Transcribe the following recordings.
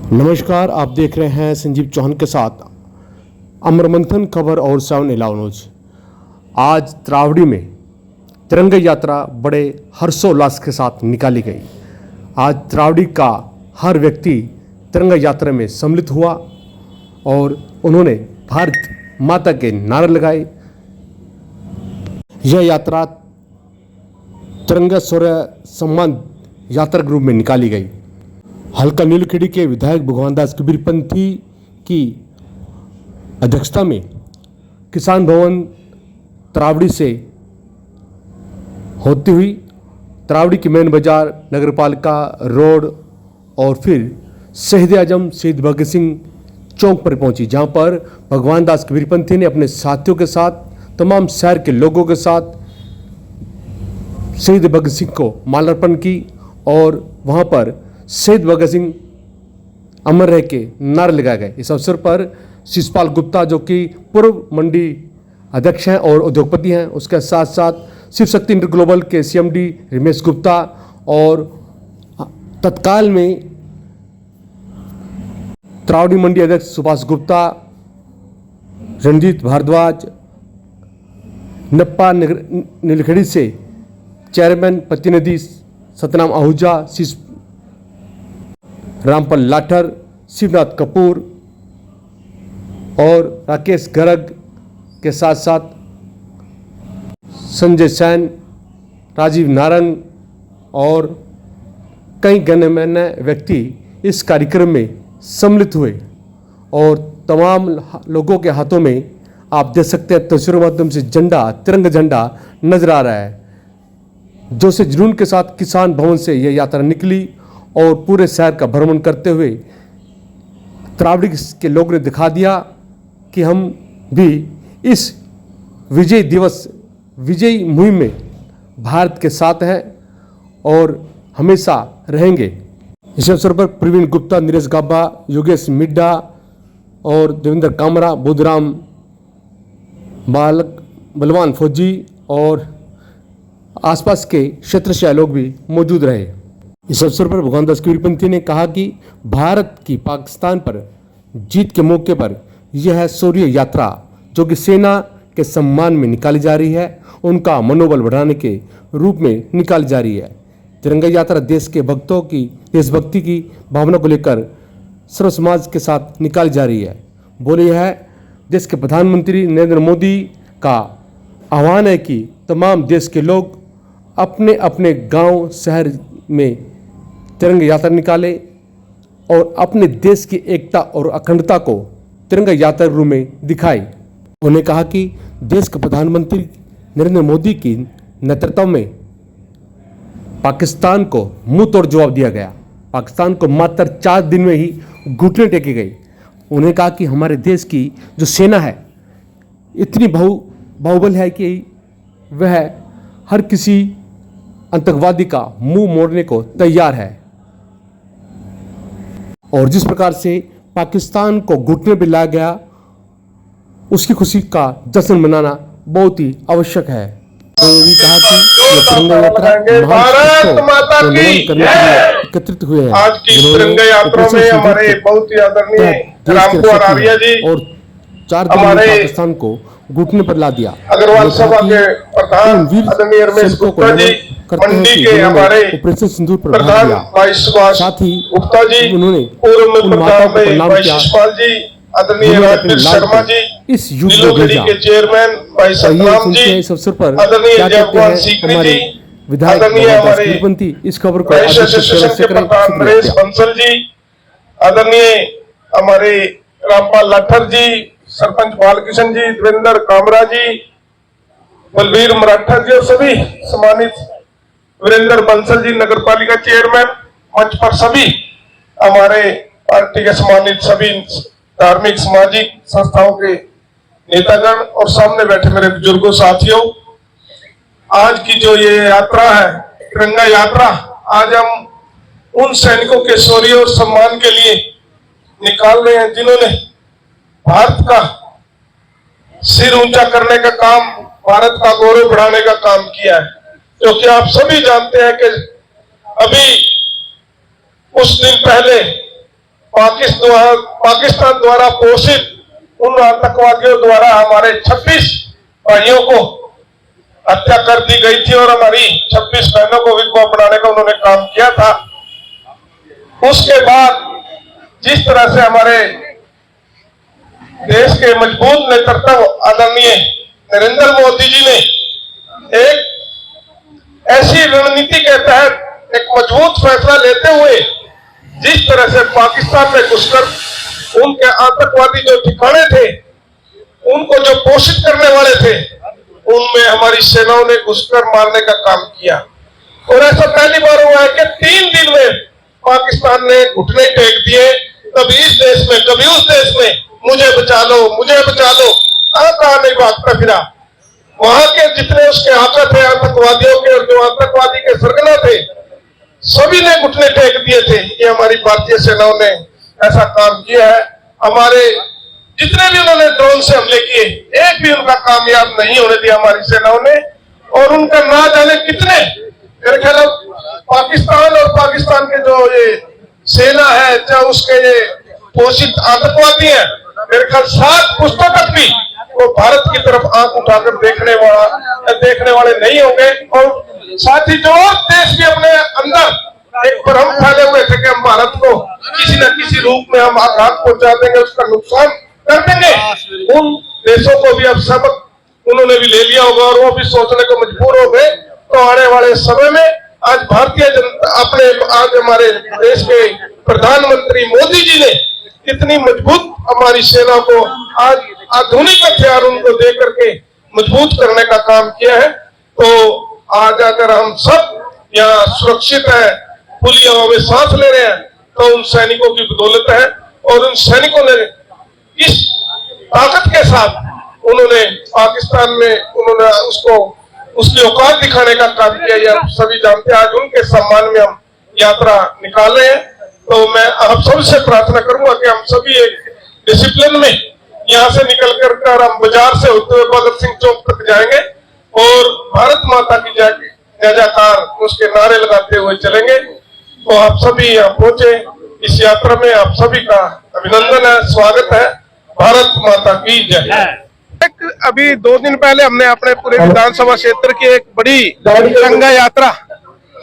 नमस्कार, आप देख रहे हैं संजीव चौहान के साथ अमर मंथन खबर और 7/11 न्यूज। आज त्रावड़ी में तिरंगा यात्रा बड़े हर्षोल्लास के साथ निकाली गई। आज त्रावड़ी का हर व्यक्ति तिरंगा यात्रा में सम्मिलित हुआ और उन्होंने भारत माता के नारे लगाए। यह यात्रा तिरंगा शौर्य सम्मान यात्रा के रूप में निकाली गई। हल्का नीलखेड़ी के विधायक भगवान दास कबीरपंथी की अध्यक्षता में किसान भवन त्रावड़ी से होती हुई त्रावड़ी की मेन बाजार, नगरपालिका रोड और फिर शहीद आजम शहीद भगत सिंह चौक पर पहुंची, जहां पर भगवान दास कबीरपंथी ने अपने साथियों के साथ, तमाम शहर के लोगों के साथ शहीद भगत सिंह को माल्यार्पण की और वहां पर शहीद भगत सिंह अमर रह के नारे लगाए गए। इस अवसर पर शिषपाल गुप्ता, जो कि पूर्व मंडी अध्यक्ष हैं और उद्योगपति हैं, उसके साथ साथ शिव शक्ति इंटर ग्लोबल के CMD रमेश गुप्ता और तत्काल में त्रावड़ी मंडी अध्यक्ष सुभाष गुप्ता, रणजीत भारद्वाज, नप्पा नीलखेड़ी से चेयरमैन प्रतिनिधि सतनाम आहूजा, रामपाल लाठर, शिवनाथ कपूर और राकेश गर्ग के साथ साथ संजय सैन, राजीव नारंग और कई गणमान्य व्यक्ति इस कार्यक्रम में सम्मिलित हुए और तमाम लोगों के हाथों में आप देख सकते हैं तस्वीरों के माध्यम से झंडा, तिरंगा झंडा नजर आ रहा है। जो से जुनून के साथ किसान भवन से यह यात्रा निकली और पूरे शहर का भ्रमण करते हुए त्रावड़ी के लोगों ने दिखा दिया कि हम भी इस विजय दिवस, विजयी मुहिम में भारत के साथ हैं और हमेशा रहेंगे। इस अवसर पर प्रवीण गुप्ता, नीरज गाबा, योगेश मिड्डा और देवेंद्र कामरा, बुधराम बलवान फौजी और आसपास के क्षेत्र से लोग भी मौजूद रहे। इस अवसर पर भगवान दास कबीरपंथी ने कहा कि भारत की पाकिस्तान पर जीत के मौके पर यह शौर्य यात्रा जो कि सेना के सम्मान में निकाली जा रही है, उनका मनोबल बढ़ाने के रूप में निकाली जा रही है। तिरंगा यात्रा देश के भक्तों की देशभक्ति की भावना को लेकर सर्व समाज के साथ निकाली जा रही है। बोले यह है देश के प्रधानमंत्री नरेंद्र मोदी का आह्वान है कि तमाम देश के लोग अपने अपने गांव शहर में तिरंगा यात्रा निकाले और अपने देश की एकता और अखंडता को तिरंगा यात्रा के रूप में दिखाए। उन्होंने कहा कि देश के प्रधानमंत्री नरेंद्र मोदी की नेतृत्व में पाकिस्तान को मुंह तोड़ जवाब दिया गया। पाकिस्तान को मात्र 4 दिन में ही घुटने टेके गए। उन्होंने कहा कि हमारे देश की जो सेना है इतनी बाहुबल है कि वह हर किसी आतंकवादी का मुंह मोड़ने को तैयार है और जिस प्रकार से पाकिस्तान को घुटने पर लाया गया, उसकी खुशी का जश्न मनाना बहुत ही आवश्यक है। तो ये भी कहा कि ये तिरंगा यात्रा भारत माता की एकत्रित हुए हैं। आज की तिरंगा यात्रा में हमारे बहुत ही आदरणीय रामकुमार आर्य जी और 4 दिन में पाकिस्तान को घुटने पर ला दिया। अग्रवाल सभा के प्रधान आदरणीय रमेश गुप्ता जी, मंडी के हमारे ऑपरेशन सिंदूर पर प्रधान भाई सुभाष गुप्ता जी, पूर्व प्रधान भाई शिषपाल जी, आदरणीय राजवीर शर्मा जी, इस युग के चेयरमैन भाई सतनाम जी, इस अवसर पर आदरणीय जयकुमार सीकरी जी, विधायक हमारे इस खबर को नरेश बंसल जी, आदरणीय हमारे रामपाल लाठर जी, सरपंच बालकिशन जी, देवेंद्र कामरा जी, बलवीर मराठा जी और सभी सम्मानित वीरेंद्र बंसल जी, नगरपालिका चेयरमैन, मंच पर सभी हमारे पार्टी के सम्मानित सभी धार्मिक सामाजिक संस्थाओं के नेतागण और सामने बैठे मेरे बुजुर्गों साथियों, आज की जो ये यात्रा है तिरंगा यात्रा, आज हम उन सैनिकों के शौर्य और सम्मान के लिए निकाल रहे हैं जिन्होंने भारत का सिर ऊंचा करने का काम, भारत का गौरव बढ़ाने का काम किया है। क्योंकि आप सभी जानते हैं कि अभी कुछ दिन पहले पाकिस्तान द्वारा पोषित उन आतंकवादियों द्वारा हमारे 26 भाइयों को हत्या कर दी गई थी और हमारी 26 बहनों को विधवा बनाने का उन्होंने काम किया था। उसके बाद जिस तरह से हमारे देश के मजबूत नेतृत्व आदरणीय नरेंद्र मोदी जी ने एक ऐसी रणनीति के तहत एक मजबूत फैसला लेते हुए जिस तरह से पाकिस्तान में घुसकर उनके आतंकवादी जो ठिकाने थे, उनको जो पोषित करने वाले थे, उनमें हमारी सेनाओं ने घुसकर मारने का काम किया। और ऐसा पहली बार हुआ है कि 3 दिन में पाकिस्तान ने घुटने टेक दिए, कभी इस देश में कभी उस देश में, मुझे बचा लो, मुझे बचा लो, कहा नहीं भागता फिरा। वहां के जितने उसके आका थे आतंकवादियों के और जो आतंकवादी के सरगना थे, सभी ने घुटने टेक दिए थे। ये हमारी भारतीय सेनाओं ने ऐसा काम किया है। हमारे जितने भी उन्होंने ड्रोन से हमले किए, एक भी उनका कामयाब नहीं होने दिया हमारी सेनाओं ने। और उनका ना जाने कितने, मेरे ख्याल पाकिस्तान और पाकिस्तान के जो ये सेना है, चाहे उसके ये पोषित आतंकवादी हैं, मेरे ख्याल 7 पुस्तक तक भी वो भारत की तरफ आंख उठाकर देखने वाले नहीं होंगे। और साथ ही जो देश भी अपने अंदर एक भ्रम फैले हुए थे कि हम भारत को किसी न किसी रूप में हम आघात पहुंचा देंगे, उसका नुकसान कर देंगे, उन देशों को भी अब सबक उन्होंने भी ले लिया होगा और वो भी सोचने को मजबूर हो गए। तो आने वाले समय में आज भारतीय जनता आज हमारे देश के प्रधानमंत्री मोदी जी ने कितनी मजबूत हमारी सेना को आज आधुनिक हथियार उनको दे करके मजबूत करने का काम किया है। तो आज अगर हम सब यहाँ सुरक्षित है, खुली हवा में सांस ले रहे हैं, तो उन सैनिकों की बदौलत है। और उन सैनिकों ने इस ताकत के साथ उन्होंने पाकिस्तान में उन्होंने उसकी औकात दिखाने का काम किया। ये आप सभी जानते हैं। आज उनके सम्मान में हम यात्रा निकाल रहे हैं। तो मैं आप सबसे प्रार्थना करूंगा कि हम सभी एक डिसिप्लिन में यहाँ से निकल कर हम बाजार से होते हुए भगत सिंह चौक तक जाएंगे और भारत माता की जयकार उसके नारे लगाते हुए चलेंगे। तो आप सभी यहाँ पहुंचे, इस यात्रा में आप सभी का अभिनंदन है, स्वागत है। भारत माता की जय। अभी 2 दिन पहले हमने अपने पूरे विधानसभा क्षेत्र की एक बड़ी तिरंगा यात्रा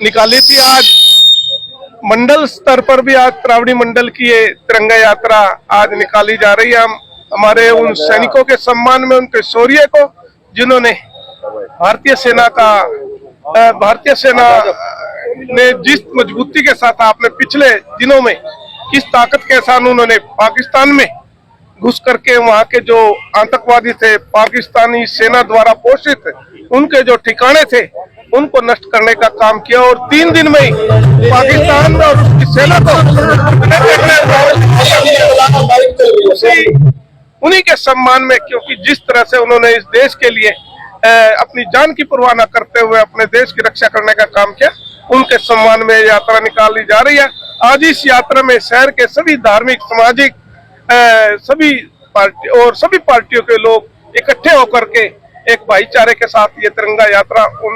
निकाली थी। आज मंडल स्तर पर भी आज त्रावणी मंडल की ये तिरंगा यात्रा आज निकाली जा रही है। हम हमारे उन सैनिकों के सम्मान में, उनके शौर्य को, जिन्होंने भारतीय सेना ने जिस मजबूती के साथ आपने पिछले दिनों में किस ताकत के साथ उन्होंने पाकिस्तान में घुस करके वहां के जो आतंकवादी थे, पाकिस्तानी सेना द्वारा पोषित उनके जो ठिकाने थे, उनको नष्ट करने का काम किया। और 3 दिन में ही पाकिस्तान और उसकी सेना को उन्हीं के सम्मान में, क्योंकि जिस तरह से उन्होंने इस देश के लिए अपनी जान की परवाह न करते हुए अपने देश की रक्षा करने का काम किया, उनके सम्मान में यात्रा निकाली जा रही है। आज इस यात्रा में शहर के सभी धार्मिक, सामाजिक सभी पार्टियों के लोग इकट्ठे होकर के एक भाईचारे के साथ ये तिरंगा यात्रा उन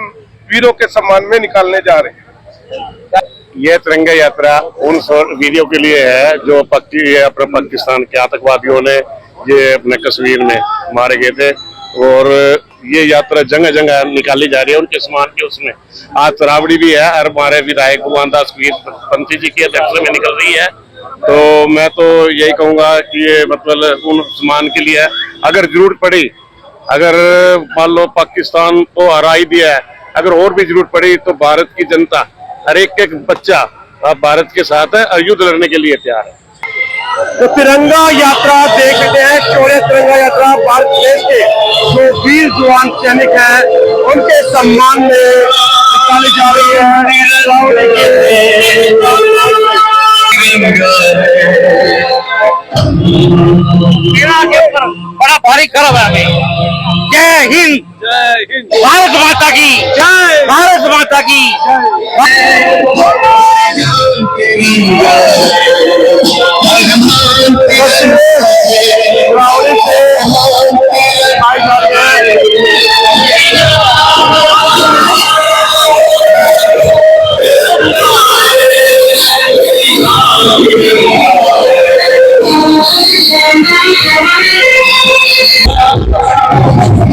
वीरों के सम्मान में निकालने जा रहे हैं। यह तिरंगा यात्रा उन वीरों के लिए है जो अपने पाकिस्तान के आतंकवादियों ने ये अपने कश्मीर में मारे गए थे। और ये यात्रा जगह जगह निकाली जा रही है उनके सम्मान के। उसमें आज त्रावड़ी भी है और हमारे विधायक भगवान दास पंथी जी की अध्यक्षता में निकल रही है। तो मैं तो यही कहूंगा कि ये मतलब उन सम्मान के लिए है। अगर जरूरत पड़ी, अगर मान लो पाकिस्तान को हरा ही दिया है, अगर और भी जरूरत पड़ी तो भारत की जनता, हर एक बच्चा अब भारत के साथ है और युद्ध लड़ने के लिए तैयार है। तो तिरंगा यात्रा देख लेते हैं। शौर्य तिरंगा यात्रा भारत देश के जो वीर जवान सैनिक हैं उनके सम्मान में निकाली जा रही है। बड़ा भारी गर्व है। जय हिंद, भारत माता की जय, भारत माता की जय। Thank you.